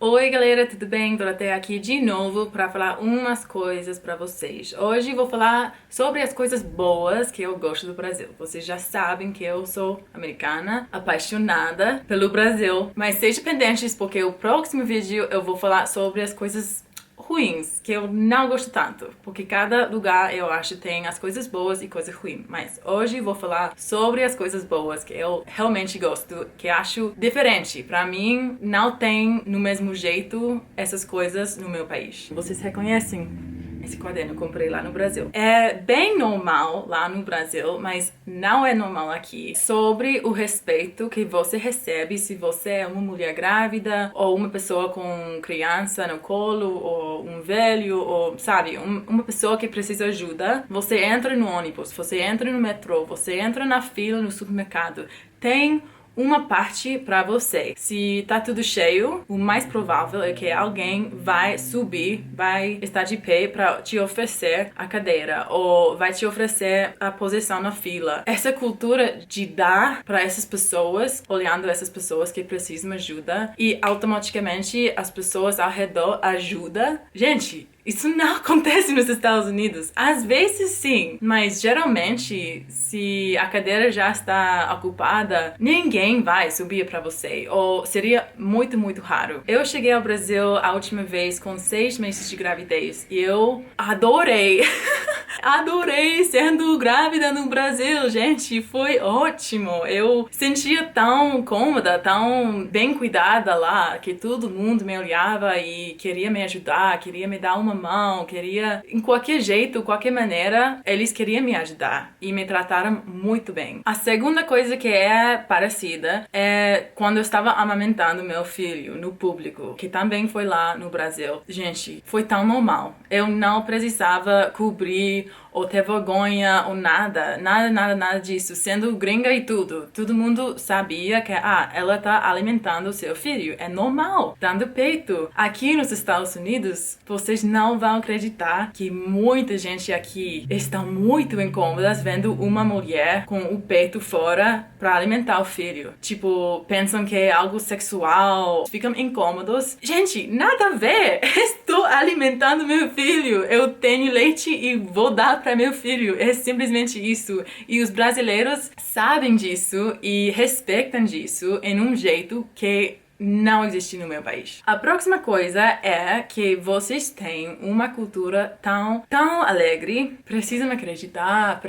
Oi galera, tudo bem? Doroteia aqui de novo para falar umas coisas para vocês. Hoje vou falar sobre as coisas boas que eu gosto do Brasil. Vocês já sabem que eu sou americana, apaixonada pelo Brasil, mas sejam pendentes porque o próximo vídeo eu vou falar sobre as coisas ruins, que eu não gosto tanto, porque cada lugar eu acho tem as coisas boas e coisas ruins, mas hoje vou falar sobre as coisas boas que eu realmente gosto, que acho diferente. Pra mim, não tem no mesmo jeito essas coisas no meu país. Vocês reconhecem? Esse quaderno eu comprei lá no Brasil. É bem normal lá no Brasil, mas não é normal aqui. Sobre o respeito que você recebe se você é uma mulher grávida, ou uma pessoa com criança no colo, ou um velho, ou sabe, uma pessoa que precisa de ajuda. Você entra no ônibus, você entra no metrô, você entra na fila no supermercado. Tem uma parte pra você. Se tá tudo cheio, o mais provável é que alguém vai subir, vai estar de pé pra te oferecer a cadeira ou vai te oferecer a posição na fila. Essa cultura de dar pra essas pessoas, olhando essas pessoas que precisam de ajuda e automaticamente as pessoas ao redor ajudam. Gente, isso não acontece nos Estados Unidos. Às vezes sim, mas geralmente, se a cadeira já está ocupada, ninguém vai subir para você. Ou seria muito, muito raro. Eu cheguei ao Brasil a última vez com 6 meses de gravidez e eu adorei. Adorei sendo grávida no Brasil, gente, foi ótimo. Eu sentia tão cômoda, tão bem cuidada lá, que todo mundo me olhava e queria me ajudar, queria me dar uma mão, queria, em qualquer jeito, qualquer maneira, eles queriam me ajudar e me trataram muito bem. A segunda coisa que é parecida é quando eu estava amamentando meu filho no público, que também foi lá no Brasil. Gente, foi tão normal. Eu não precisava cobrir ou ter vergonha ou nada disso. Sendo gringa e tudo, todo mundo sabia que, ela tá alimentando o seu filho, é normal, dando peito. Aqui nos Estados Unidos, vocês não vão acreditar que muita gente aqui está muito incômoda vendo uma mulher com o peito fora para alimentar o filho. Tipo, pensam que é algo sexual, ficam incômodos. Gente, nada a ver! Estou alimentando meu filho, eu tenho leite e vou dar para meu filho, é simplesmente isso. E os brasileiros sabem disso e respeitam disso em um jeito que não existe no meu país. A próxima coisa é que vocês têm uma cultura tão alegre. Precisam acreditar,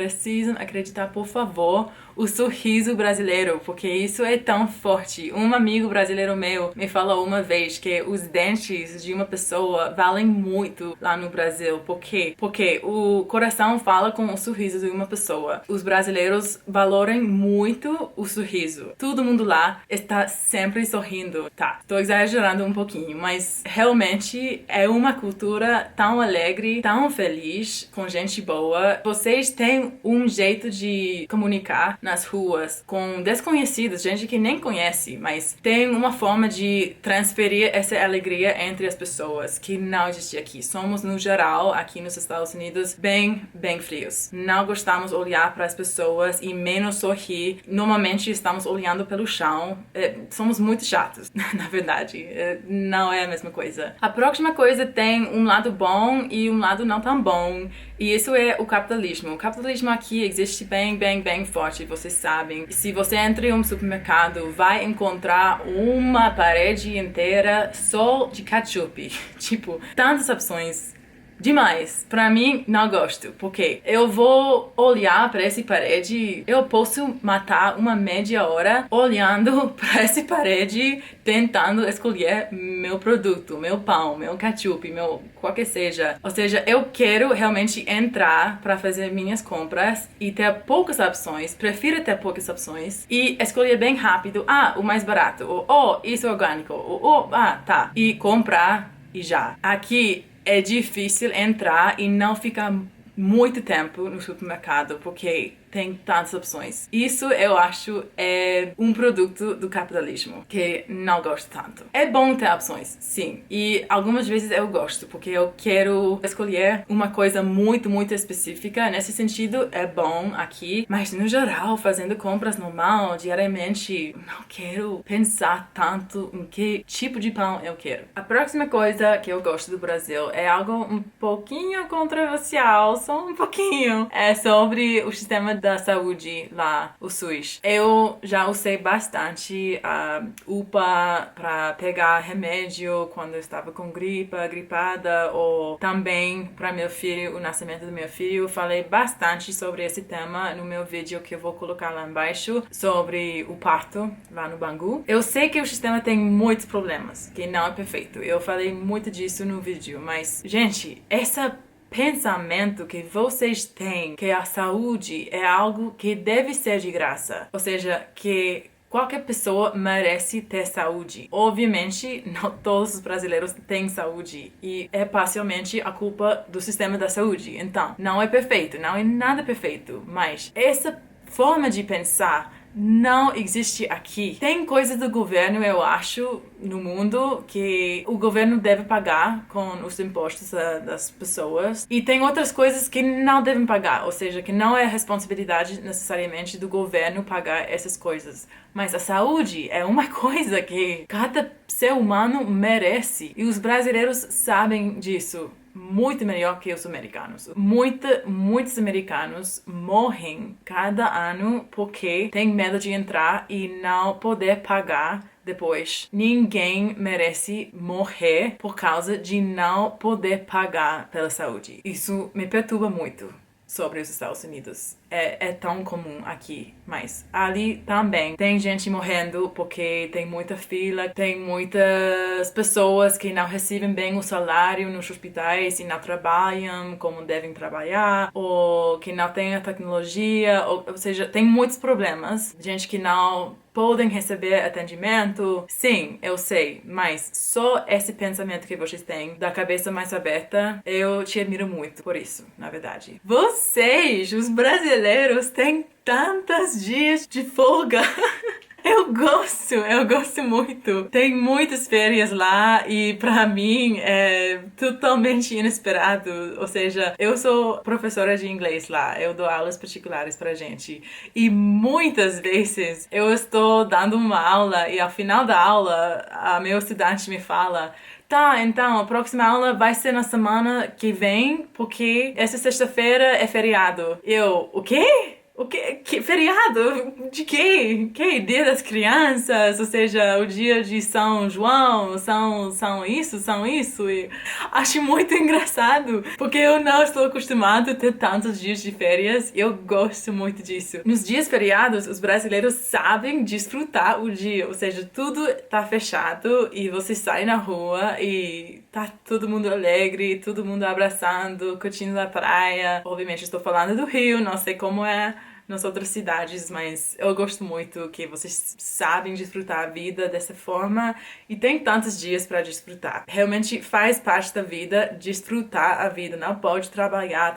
por favor, o sorriso brasileiro, porque isso é tão forte. Um amigo brasileiro meu me falou uma vez que os dentes de uma pessoa valem muito lá no Brasil. Por quê? Porque o coração fala com o sorriso de uma pessoa. Os brasileiros valoram muito o sorriso. Todo mundo lá está sempre sorrindo. Tá, tô exagerando um pouquinho, mas realmente é uma cultura tão alegre, tão feliz, com gente boa. Vocês têm um jeito de comunicar nas ruas com desconhecidos, gente que nem conhece, mas tem uma forma de transferir essa alegria entre as pessoas que não existe aqui. Somos, no geral, aqui nos Estados Unidos, bem frios. Não gostamos de olhar para as pessoas e menos sorrir. Normalmente estamos olhando pelo chão. Somos muito chatos. Na verdade, não é a mesma coisa. A próxima coisa tem um lado bom e um lado não tão bom, e isso é o capitalismo. O capitalismo aqui existe bem forte, vocês sabem. Se você entra em um supermercado, vai encontrar uma parede inteira só de ketchup. Tipo, tantas opções. Demais. Pra mim, não gosto. Porque eu vou olhar pra essa parede, eu posso matar uma meia hora olhando pra essa parede, tentando escolher meu produto, meu pão, meu ketchup, meu qualquer seja. Ou seja, eu quero realmente entrar pra fazer minhas compras e ter poucas opções, prefiro ter poucas opções e escolher bem rápido, o mais barato, ou isso é orgânico, ou tá, e comprar e já. Aqui é difícil entrar e não ficar muito tempo no supermercado, porque tem tantas opções. Isso eu acho é um produto do capitalismo que não gosto tanto. É bom ter opções, sim. E algumas vezes eu gosto, porque eu quero escolher uma coisa muito, muito específica. Nesse sentido, é bom aqui. Mas no geral, fazendo compras normal, diariamente, não quero pensar tanto em que tipo de pão eu quero. A próxima coisa que eu gosto do Brasil é algo um pouquinho controversial, só um pouquinho. É sobre o sistema da saúde lá, o SUS. Eu já usei bastante a UPA para pegar remédio quando eu estava com gripada, ou também para meu filho, o nascimento do meu filho. Falei bastante sobre esse tema no meu vídeo que eu vou colocar lá embaixo, sobre o parto lá no Bangu. Eu sei que o sistema tem muitos problemas, que não é perfeito. Eu falei muito disso no vídeo, mas, gente, essa pensamento que vocês têm que a saúde é algo que deve ser de graça, ou seja, que qualquer pessoa merece ter saúde. Obviamente, não todos os brasileiros têm saúde e é parcialmente a culpa do sistema da saúde. Então, não é perfeito, não é nada perfeito, mas essa forma de pensar não existe aqui. Tem coisas do governo, eu acho, no mundo que o governo deve pagar com os impostos das pessoas. E tem outras coisas que não devem pagar, ou seja, que não é responsabilidade necessariamente do governo pagar essas coisas. Mas a saúde é uma coisa que cada ser humano merece. E os brasileiros sabem disso muito melhor que os americanos. Muitos americanos morrem cada ano porque tem medo de entrar e não poder pagar depois. Ninguém merece morrer por causa de não poder pagar pela saúde. Isso me perturba muito sobre os Estados Unidos. É tão comum aqui, mas ali também tem gente morrendo porque tem muita fila, tem muitas pessoas que não recebem bem o salário nos hospitais e não trabalham como devem trabalhar, ou que não têm a tecnologia, ou seja, tem muitos problemas. Gente que não podem receber atendimento. Sim, eu sei, mas só esse pensamento que vocês têm da cabeça mais aberta, eu te admiro muito por isso, na verdade. Vocês, os brasileiros, têm tantos dias de folga. Eu gosto muito. Tem muitas férias lá e pra mim é totalmente inesperado. Ou seja, eu sou professora de inglês lá, eu dou aulas particulares pra gente. E muitas vezes eu estou dando uma aula e ao final da aula a meu estudante me fala: tá, então a próxima aula vai ser na semana que vem, porque essa sexta-feira é feriado. Eu, o quê? O que? Que feriado? De quê? Que? Dia das Crianças? Ou seja, o dia de São João? São isso? E acho muito engraçado, porque eu não estou acostumado a ter tantos dias de férias e eu gosto muito disso. Nos dias feriados, os brasileiros sabem desfrutar o dia, ou seja, tudo tá fechado e você sai na rua e tá todo mundo alegre, todo mundo abraçando, curtindo a praia. Obviamente estou falando do Rio, não sei como é nas outras cidades, mas eu gosto muito que vocês sabem desfrutar a vida dessa forma e tem tantos dias para desfrutar. Realmente faz parte da vida desfrutar a vida. Não pode trabalhar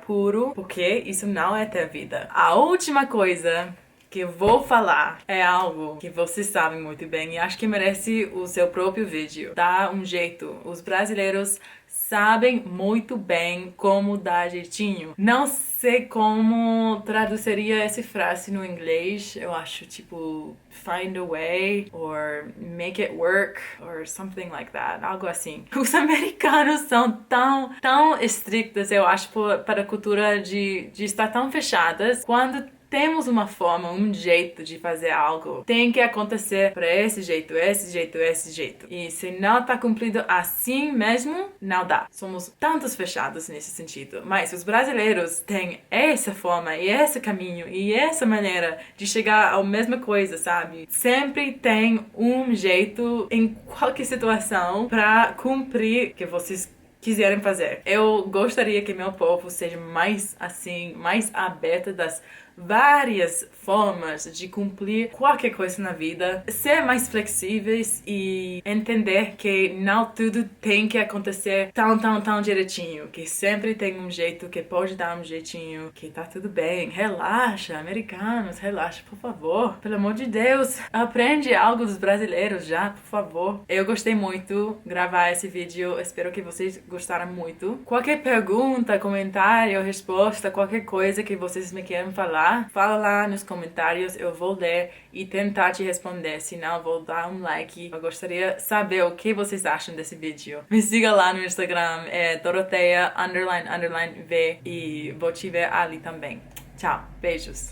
puro, porque isso não é ter vida. A última coisa que eu vou falar é algo que vocês sabem muito bem e acho que merece o seu próprio vídeo. Dá um jeito. Os brasileiros sabem muito bem como dar jeitinho. Não sei como traduziria essa frase no inglês. Eu acho tipo find a way or make it work or something like that. Algo assim. Os americanos são tão estrictos, eu acho, para a cultura de estar tão fechadas. Quando temos uma forma, um jeito de fazer algo, tem que acontecer para esse jeito. E se não tá cumprido assim mesmo, não dá. Somos tantos fechados nesse sentido. Mas os brasileiros têm essa forma e esse caminho e essa maneira de chegar à mesma coisa, sabe? Sempre tem um jeito em qualquer situação para cumprir o que vocês quiserem fazer. Eu gostaria que meu povo seja mais assim, mais aberto das várias formas de cumprir qualquer coisa na vida, ser mais flexíveis e entender que não tudo tem que acontecer tão direitinho, que sempre tem um jeito, que pode dar um jeitinho, que tá tudo bem. Relaxa, americanos, relaxa, por favor. Pelo amor de Deus, aprende algo dos brasileiros já, por favor. Eu gostei muito de gravar esse vídeo, espero que vocês gostaram muito. Qualquer pergunta, comentário, resposta, qualquer coisa que vocês me queiram falar, fala lá nos comentários, eu vou ler e tentar te responder, senão vou dar um like. Eu gostaria de saber o que vocês acham desse vídeo. Me siga lá no Instagram, é Doroteia__V, e vou te ver ali também. Tchau, beijos!